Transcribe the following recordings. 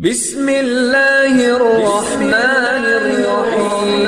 بسم اللہ الرحمن الرحیم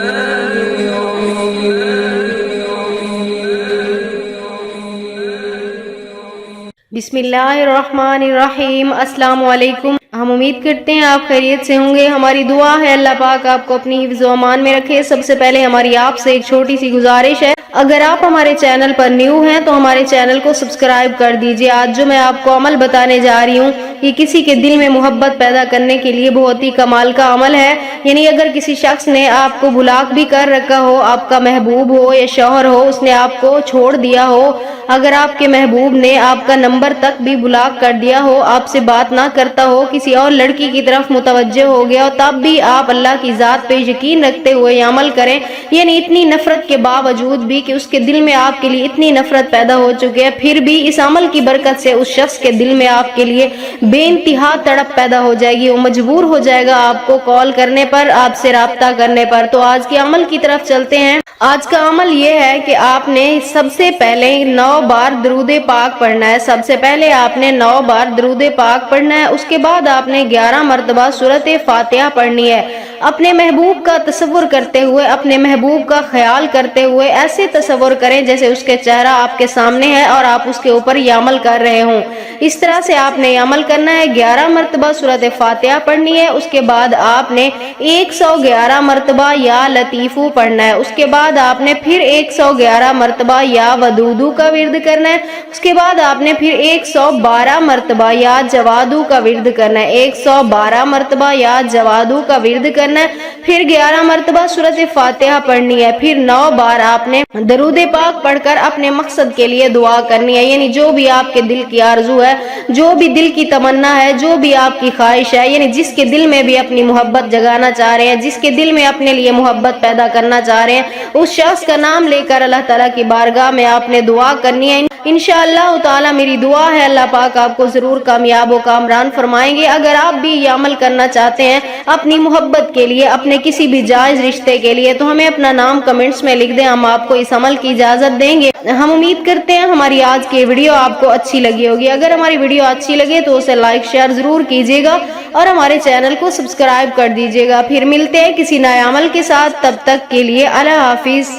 بسم اللہ الرحمن الرحیم۔ السلام علیکم۔ ہم امید کرتے ہیں آپ خیریت سے ہوں گے۔ ہماری دعا ہے اللہ پاک آپ کو اپنی حفظ و امان میں رکھے۔ سب سے پہلے ہماری آپ سے ایک چھوٹی سی گزارش ہے، اگر آپ ہمارے چینل پر نیو ہیں تو ہمارے چینل کو سبسکرائب کر دیجئے۔ آج جو میں آپ کو عمل بتانے جا رہی ہوں یہ کسی کے دل میں محبت پیدا کرنے کے لیے بہت ہی کمال کا عمل ہے۔ یعنی اگر کسی شخص نے آپ کو بلاک بھی کر رکھا ہو، آپ کا محبوب ہو یا شوہر ہو، اس نے آپ کو چھوڑ دیا ہو، اگر آپ کے محبوب نے آپ کا نمبر تک بھی بلاک کر دیا ہو، آپ سے بات نہ کرتا ہو، کسی اور لڑکی کی طرف متوجہ ہو گیا ہو، تب بھی آپ اللہ کی ذات پہ یقین رکھتے ہوئے یہ عمل کریں۔ یعنی اتنی نفرت کے باوجود بھی کہ اس کے دل میں آپ کے لیے اتنی نفرت پیدا ہو چکی ہے، پھر بھی اس عمل کی برکت سے اس شخص کے دل میں آپ کے لیے بے انتہا تڑپ پیدا ہو جائے گی، وہ مجبور ہو جائے گا آپ کو کال کرنے پر، آپ سے رابطہ کرنے پر۔ تو آج کے عمل کی طرف چلتے ہیں۔ آج کا عمل یہ ہے کہ آپ نے سب سے پہلے 9 بار درود پاک پڑھنا ہے۔ سب سے پہلے آپ نے 9 بار درود پاک پڑھنا ہے، اس کے بعد آپ نے 11 مرتبہ سورۃ فاتحہ پڑھنی ہے۔ اپنے محبوب کا تصور کرتے ہوئے، اپنے محبوب کا خیال کرتے ہوئے ایسے تصور کریں جیسے اس کے چہرہ آپ کے سامنے ہے اور آپ اس کے اوپر یہ عمل کر رہے ہوں۔ اس طرح سے آپ نے یہ عمل کرنا ہے۔ 11 مرتبہ سورۃ فاتحہ پڑھنی ہے، اس کے بعد آپ نے 111 مرتبہ یا لطیفو پڑھنا ہے، اس کے بعد آپ نے پھر 111 مرتبہ یا ودودو کا ورد کرنا ہے، اس کے بعد آپ نے پھر 112 مرتبہ یا جوادو کا ورد کرنا ہے، 112 مرتبہ یا جوادو کا ورد کرنا ہے، پھر 11 مرتبہ سورۃ فاتحہ پڑھنی ہے، پھر 9 بار آپ نے درود پاک پڑھ کر اپنے مقصد کے لیے دعا کرنی ہے۔ یعنی جو بھی آپ کے دل کی آرزو ہے، جو بھی دل کی تمنا ہے، جو بھی آپ کی خواہش ہے، یعنی جس کے دل میں بھی اپنی محبت جگانا چاہ رہے ہیں، جس کے دل میں اپنے لیے محبت پیدا کرنا چاہ رہے ہیں، اس شخص کا نام لے کر اللہ تعالیٰ کی بارگاہ میں آپ نے دعا کرنی ہے۔ انشاءاللہ تعالیٰ میری دعا ہے اللہ پاک آپ کو ضرور کامیاب و کامران فرمائیں گے۔ اگر آپ بھی یہ عمل کرنا چاہتے ہیں اپنی محبت کے لیے، اپنے کسی بھی جائز رشتے کے لیے، تو ہمیں اپنا نام کمنٹس میں لکھ دیں، ہم آپ کو اس عمل کی اجازت دیں گے۔ ہم امید کرتے ہیں ہماری آج کی ویڈیو آپ کو اچھی لگی ہوگی۔ اگر ہماری ویڈیو اچھی لگے تو اسے لائک شیئر ضرور کیجیے گا اور ہمارے چینل کو سبسکرائب کر دیجیے گا۔ پھر ملتے ہیں کسی نئے عمل کے ساتھ، تب تک کے لیے اللہ حافظ۔